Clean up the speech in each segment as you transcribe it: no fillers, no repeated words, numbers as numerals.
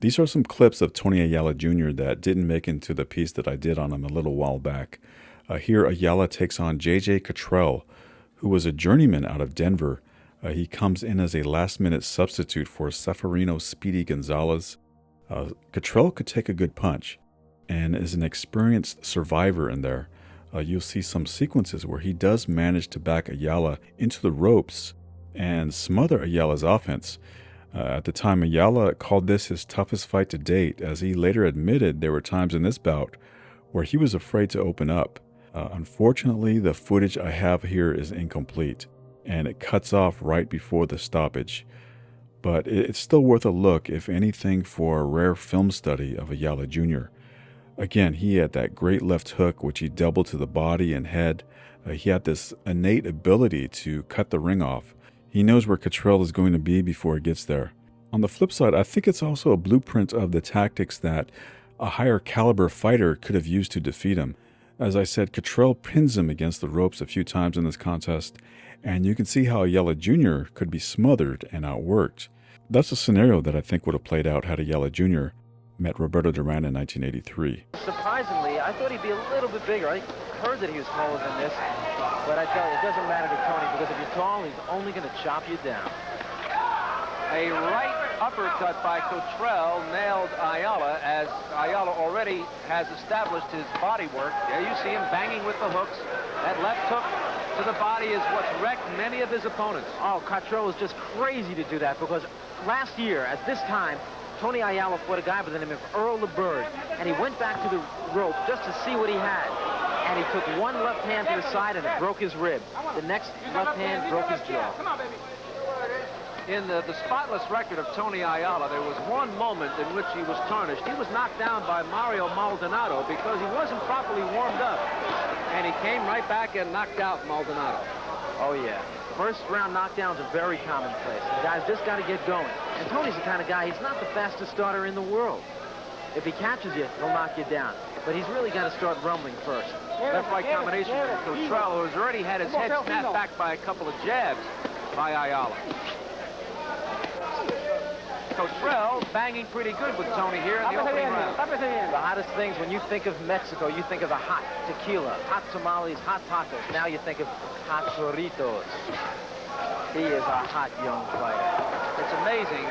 These are some clips of Tony Ayala Jr. that didn't make into the piece that I did on him a little while back. Here, Ayala takes on JJ Cottrell, who was a journeyman out of Denver. He comes in as a last-minute substitute for Seferino Speedy Gonzalez. Cottrell could take a good punch and is an experienced survivor in there. You'll see some sequences where he does manage to back Ayala into the ropes and smother Ayala's offense. At the time, Ayala called this his toughest fight to date, as he later admitted there were times in this bout where he was afraid to open up. Unfortunately, the footage I have here is incomplete, and it cuts off right before the stoppage. But it's still worth a look, if anything, for a rare film study of Ayala Jr. Again, he had that great left hook, which he doubled to the body and head. He had this innate ability to cut the ring off. He knows where Cottrell is going to be before he gets there. On the flip side, I think it's also a blueprint of the tactics that a higher caliber fighter could have used to defeat him. As I said, Cottrell pins him against the ropes a few times in this contest, and you can see how Ayala Jr. could be smothered and outworked. That's a scenario that I think would have played out had Ayala Jr. met Roberto Duran in 1983. Surprisingly, I thought he'd be a little bit bigger. I heard that he was taller than this, but I tell you, it doesn't matter to Tony, because if you're tall, he's only going to chop you down. A right uppercut by Cottrell nailed Ayala, as Ayala already has established his body work. There you see him banging with the hooks. That left hook to the body is what's wrecked many of his opponents. Oh, Cottrell was just crazy to do that, because last year, at this time, Tony Ayala fought a guy by the name of Earl Liburd, and he went back to the rope just to see what he had. And he took one left hand to the side and it broke his rib. The next left hand broke his jaw. In the spotless record of Tony Ayala, there was one moment in which he was tarnished. He was knocked down by Mario Maldonado because he wasn't properly warmed up. And he came right back and knocked out Maldonado. Oh, yeah. First round knockdowns are very commonplace. The guys just got to get going. And Tony's the kind of guy, he's not the fastest starter in the world. If he catches you, he'll knock you down. But he's really got to start rumbling first. Left-right combination from Cottrell, who has already had his head snapped back by a couple of jabs by Ayala. Cottrell banging pretty good with Tony here in the opening round. The hottest things, when you think of Mexico, you think of the hot tequila, hot tamales, hot tacos. Now you think of hot churritos. He is a hot young fighter. It's amazing.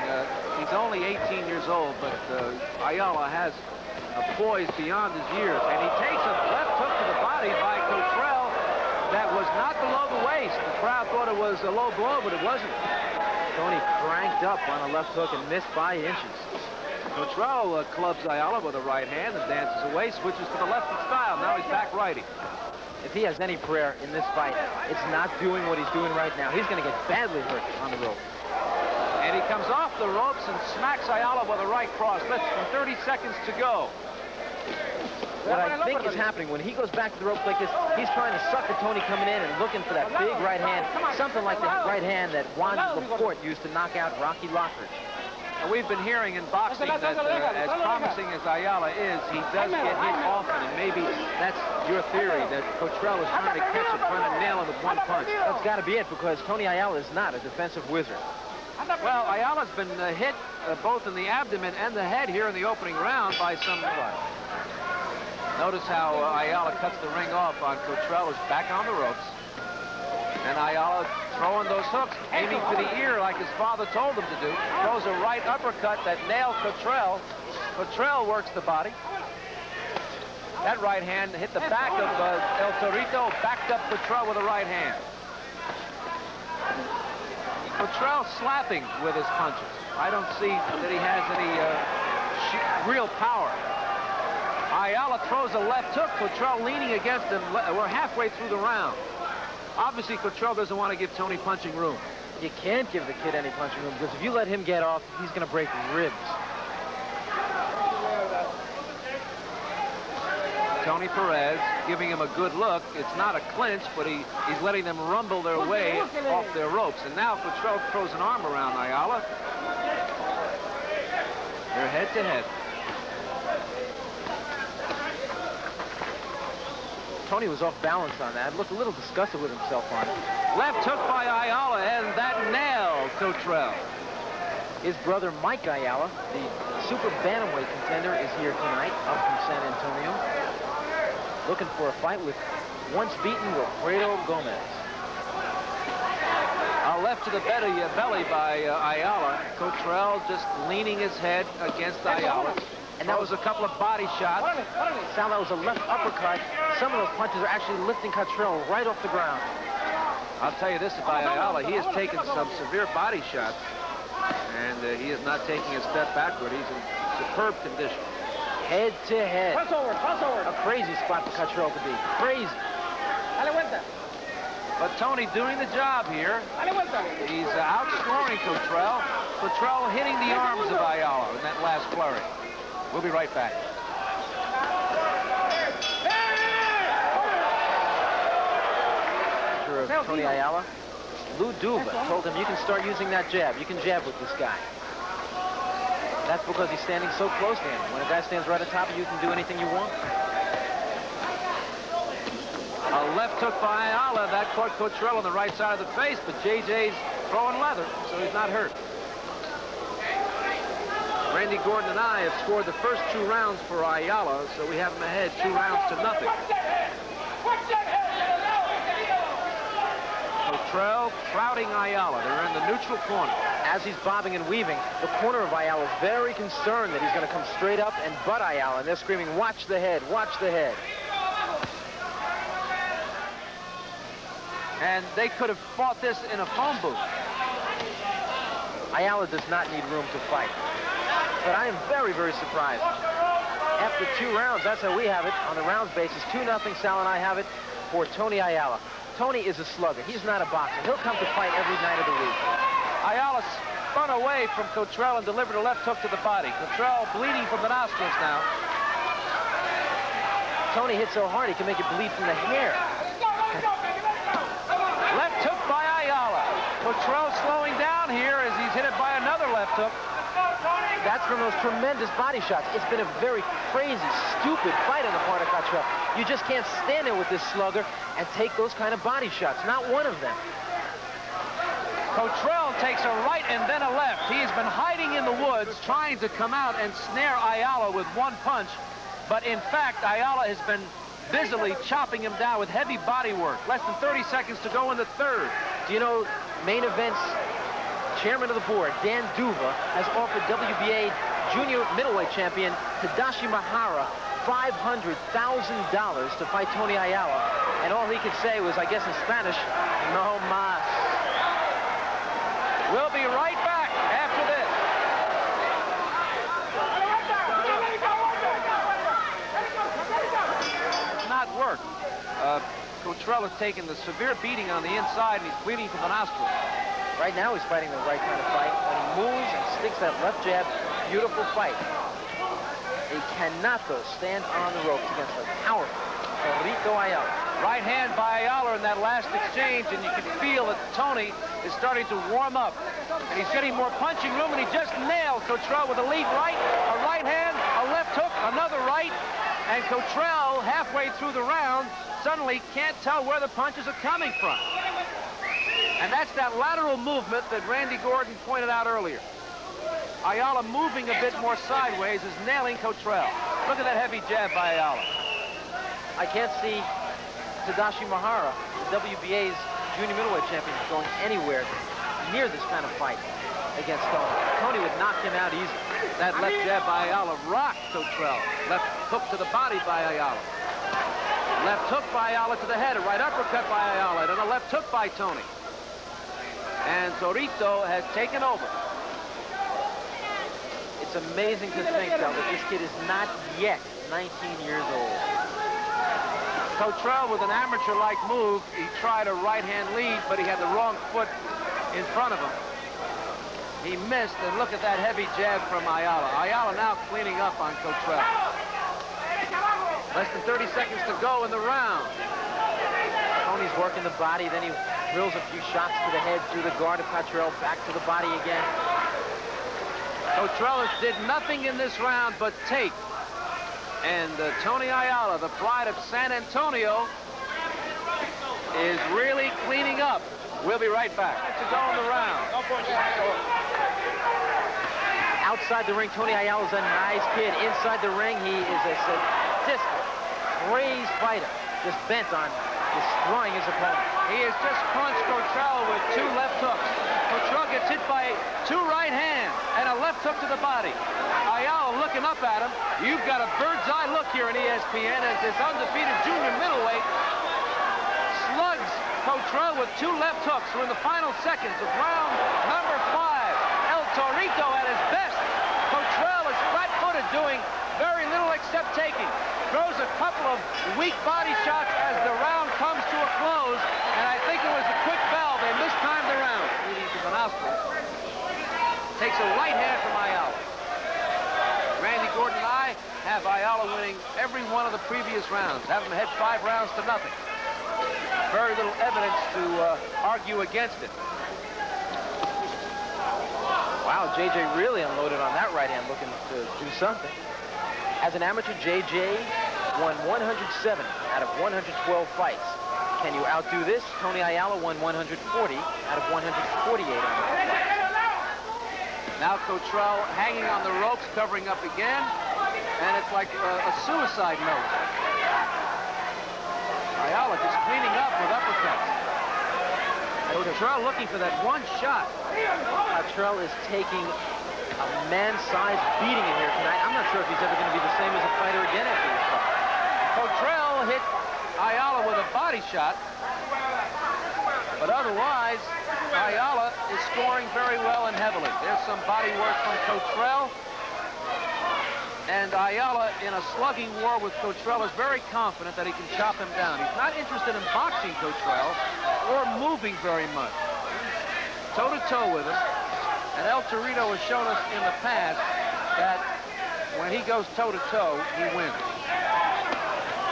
He's only 18 years old, but Ayala has a poise beyond his years. And he takes a left hook to the body by Cottrell that was not below the waist. The crowd thought it was a low blow, but it wasn't. Tony cranked up on a left hook and missed by inches. Cottrell clubs Ayala with a right hand and dances away, switches to the lefty style. Now he's back righty. If he has any prayer in this fight, it's not doing what he's doing right now. He's going to get badly hurt on the rope. And he comes off the ropes and smacks Ayala with a right cross. Less than 30 seconds to go. What I think is happening when he goes back to the ropes like this, he's trying to sucker Tony coming in and looking for that big right hand, something like the right hand that Juan Laporte used to knock out Rocky Lockridge. And we've been hearing in boxing that as promising as Ayala is, he does get hit often, and maybe that's your theory, that Cottrell is trying to catch him, trying to nail him with one punch. That's got to be it, because Tony Ayala is not a defensive wizard. Well, Ayala's been hit both in the abdomen and the head here in the opening round by some... Notice how Ayala cuts the ring off on Cottrell, who's back on the ropes. And Ayala throwing those hooks, aiming for the ear like his father told him to do. Throws a right uppercut that nailed Cottrell. Cottrell works the body. That right hand hit the back of El Torito, backed up Cottrell with a right hand. Cottrell slapping with his punches. I don't see that he has any real power. Ayala throws a left hook, Cottrell leaning against him. We're halfway through the round. Obviously, Cottrell doesn't want to give Tony punching room. You can't give the kid any punching room, because if you let him get off, he's going to break ribs. Tony Perez giving him a good look. It's not a clinch, but he's letting them rumble their way off their ropes. And now Cottrell throws an arm around Ayala. They're head to head. Tony was off balance on that. Looked a little disgusted with himself on it. Left hook by Ayala, and that nailed Cottrell. His brother Mike Ayala, the super bantamweight contender, is here tonight, up from San Antonio, looking for a fight with once beaten Wilfredo Gomez. Left to the belly by Ayala. Cottrell just leaning his head against Ayala. And that was a couple of body shots. Sal, that was a left uppercut. Some of those punches are actually lifting Cottrell right off the ground. I'll tell you this about Ayala. He has taken some severe body shots, and he is not taking a step backward. He's in superb condition. Head to head. A crazy spot for Cottrell to be. Crazy. But Tony doing the job here. He's outscoring Cottrell. Cottrell hitting the arms of Ayala in that last flurry. We'll be right back. Of Tony Ayala, Lou Duva told him, you can start using that jab. You can jab with this guy. That's because he's standing so close to him. When a guy stands right on top of you, you can do anything you want. A left hook by Ayala. That caught Cottrell on the right side of the face, but JJ's throwing leather, so he's not hurt. Randy Gordon and I have scored the first 2 rounds for Ayala, so we have him ahead 2 rounds to nothing. Cottrell crowding Ayala. They're in the neutral corner. As he's bobbing and weaving, the corner of Ayala is very concerned that he's going to come straight up and butt Ayala, and they're screaming, watch the head, watch the head. And they could have fought this in a phone booth. Ayala does not need room to fight. But I am very, very surprised. After 2 rounds, that's how we have it on the rounds basis. 2-0, Sal and I have it for Tony Ayala. Tony is a slugger. He's not a boxer. He'll come to fight every night of the week. Ayala spun away from Cottrell and delivered a left hook to the body. Cottrell bleeding from the nostrils now. Tony hit so hard he can make it bleed from the hair. Left hook by Ayala. Cottrell slowing down here as he's hit it by another left hook. That's from those tremendous body shots. It's been a very crazy, stupid fight on the part of Cottrell. You just can't stand there with this slugger and take those kind of body shots. Not one of them. Cottrell takes a right and then a left. He's been hiding in the woods, trying to come out and snare Ayala with one punch. But in fact, Ayala has been busily chopping him down with heavy body work. Less than 30 seconds to go in the third. Do you know, main events chairman of the board, Dan Duva, has offered WBA junior middleweight champion Tadashi Mahara $500,000 to fight Tony Ayala. And all he could say was, I guess in Spanish, no mas. We'll be right back after this. It's not worked. Cottrell has taken the severe beating on the inside, and he's bleeding from the nostrils. Right now, he's fighting the right kind of fight. When he moves and sticks that left jab, beautiful fight. He cannot, though, stand on the ropes against a powerful Torito Ayala. Right hand by Ayala in that last exchange, and you can feel that Tony is starting to warm up. And he's getting more punching room, and he just nailed Cottrell with a lead right, a right hand, a left hook, another right. And Cottrell, halfway through the round, suddenly can't tell where the punches are coming from. And that's that lateral movement that Randy Gordon pointed out earlier. Ayala moving a bit more sideways is nailing Cottrell. Look at that heavy jab by Ayala. I can't see Tadashi Mahara, the WBA's junior middleweight champion, going anywhere near this kind of fight against Tony. Tony would knock him out easily. That left jab by Ayala rocked Cottrell. Left hook to the body by Ayala. Left hook by Ayala to the head. A right uppercut by Ayala. And a left hook by Tony. And Torito has taken over. It's amazing to think, though, that this kid is not yet 19 years old. Cottrell with an amateur-like move. He tried a right-hand lead, but he had the wrong foot in front of him. He missed, and look at that heavy jab from Ayala. Ayala now cleaning up on Cottrell. Less than 30 seconds to go in the round. Tony's working the body, then he drills a few shots to the head through the guard of Cottrell, back to the body again. Cottrell did nothing in this round but take. And Tony Ayala, the pride of San Antonio, is really cleaning up. We'll be right back. To go in the round. Outside the ring, Tony Ayala's a nice kid. Inside the ring, he is a sadistic, crazed fighter, just bent on destroying his opponent. He has just crunched Cottrell with 2 left hooks. Cottrell gets hit by 2 right hands and a left hook to the body. Ayala looking up at him. You've got a bird's eye look here in ESPN as this undefeated junior middleweight slugs Cottrell with 2 left hooks. We're in the final seconds of round number 5. El Torito at his best. Cottrell is flat-footed, doing very little except taking. Throws a couple of weak body shots as the round comes to a close, and I think it was a quick bell. They mistimed the round. Leading to the nostril. Takes a right hand from Ayala. Randy Gordon and I have Ayala winning every one of the previous rounds. Have him head 5 rounds to nothing. Very little evidence to argue against it. Wow, JJ really unloaded on that right hand, looking to do something. As an amateur, JJ won 107 out of 112 fights. Can you outdo this? Tony Ayala won 140 out of 148 fights. Now Cottrell hanging on the ropes, covering up again, and it's like a suicide note. Ayala just cleaning up with uppercuts. Cottrell looking for that one shot. Cottrell is taking a man-sized beating in here tonight. I'm not sure if he's ever going to be the same as a fighter again after this fight. Cottrell hit Ayala with a body shot, but otherwise, Ayala is scoring very well and heavily. There's some body work from Cottrell, and Ayala, in a slugging war with Cottrell, is very confident that he can chop him down. He's not interested in boxing Cottrell or moving very much. Toe-to-toe with him. And El Torito has shown us in the past that when he goes toe-to-toe, he wins.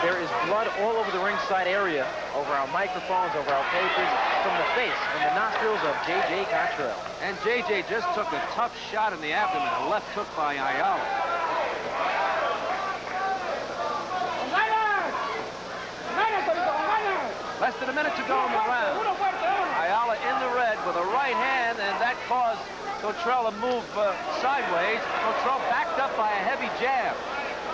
There is blood all over the ringside area, over our microphones, over our papers, from the face, from the nostrils of JJ Cottrell. And JJ just took a tough shot in the abdomen, a left hook by Ayala. Less than a minute to go in the round. Ayala in the red with a right hand, and that caused Cottrell to move sideways. Cottrell backed up by a heavy jab.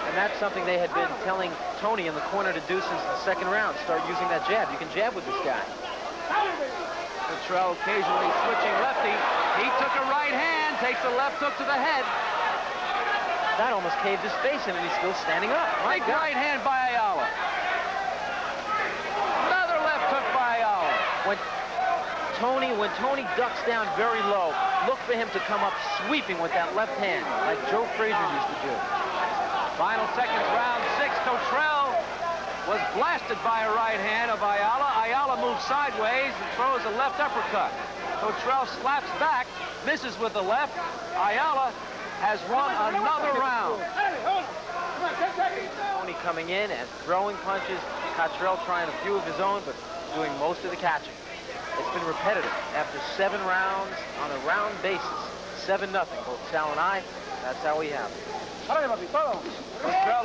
And that's something they had been telling Tony in the corner to do since the second round. Start using that jab. You can jab with this guy. Cottrell occasionally switching lefty. He took a right hand, takes a left hook to the head. That almost caved his face in, and he's still standing up. Big right hand by Ayala. Another left hook by Ayala. When Tony ducks down very low, look for him to come up sweeping with that left hand, like Joe Frazier used to do. Final seconds, round 6. Cottrell was blasted by a right hand of Ayala. Ayala moves sideways and throws a left uppercut. Cottrell slaps back, misses with the left. Ayala has won another round. Tony coming in and throwing punches. Cottrell trying a few of his own, but doing most of the catching. It's been repetitive. After 7 rounds on a round basis, 7-0. Both Sal and I, that's how we have it. Cottrell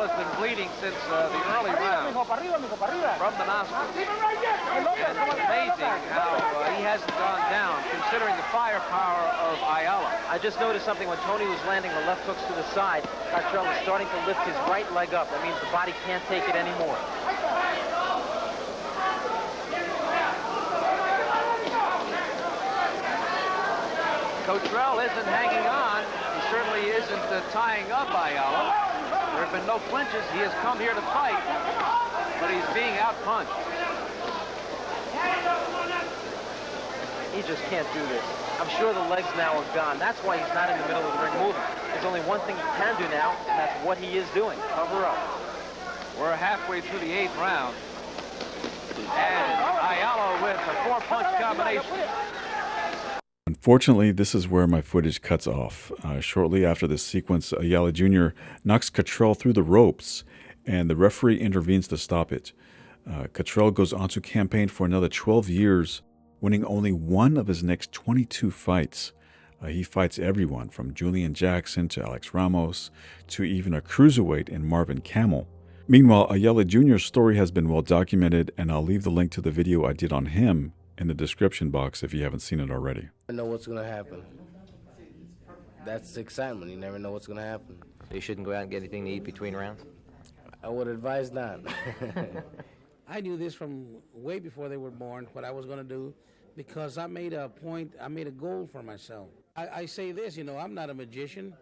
has been bleeding since the early round from the nostrils. And it's amazing how he hasn't gone down, considering the firepower of Ayala. I just noticed something when Tony was landing the left hooks to the side. Cottrell is starting to lift his right leg up. That means the body can't take it anymore. Cottrell isn't hanging on. He certainly isn't tying up Ayala. There have been no clinches. He has come here to fight, but he's being outpunched. He just can't do this. I'm sure the legs now are gone. That's why he's not in the middle of the ring moving. There's only one thing he can do now, and that's what he is doing. Cover up. We're halfway through the 8th round. And Ayala with a 4-punch combination. Unfortunately, this is where my footage cuts off. Shortly after this sequence, Ayala Jr. knocks Cottrell through the ropes, and the referee intervenes to stop it. Cottrell goes on to campaign for another 12 years, winning only one of his next 22 fights. He fights everyone from Julian Jackson to Alex Ramos to even a cruiserweight in Marvin Camel. Meanwhile, Ayala Jr.'s story has been well documented, and I'll leave the link to the video I did on him in the description box if you haven't seen it already. I know what's going to happen. that's excitement. You never know what's going to happen. So you shouldn't go out and get anything to eat between rounds? I would advise not. I knew this from way before they were born, what I was going to do, because I made a point, I made a goal for myself. I say this, you know, I'm not a magician.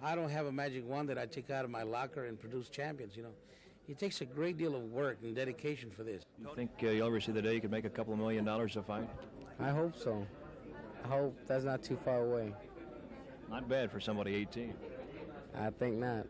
I don't have a magic wand that I take out of my locker and produce champions, you know. It takes a great deal of work and dedication for this. You think you'll ever see the day you could make a couple of $1 million a fight? I hope so. I hope that's not too far away. Not bad for somebody 18. I think not.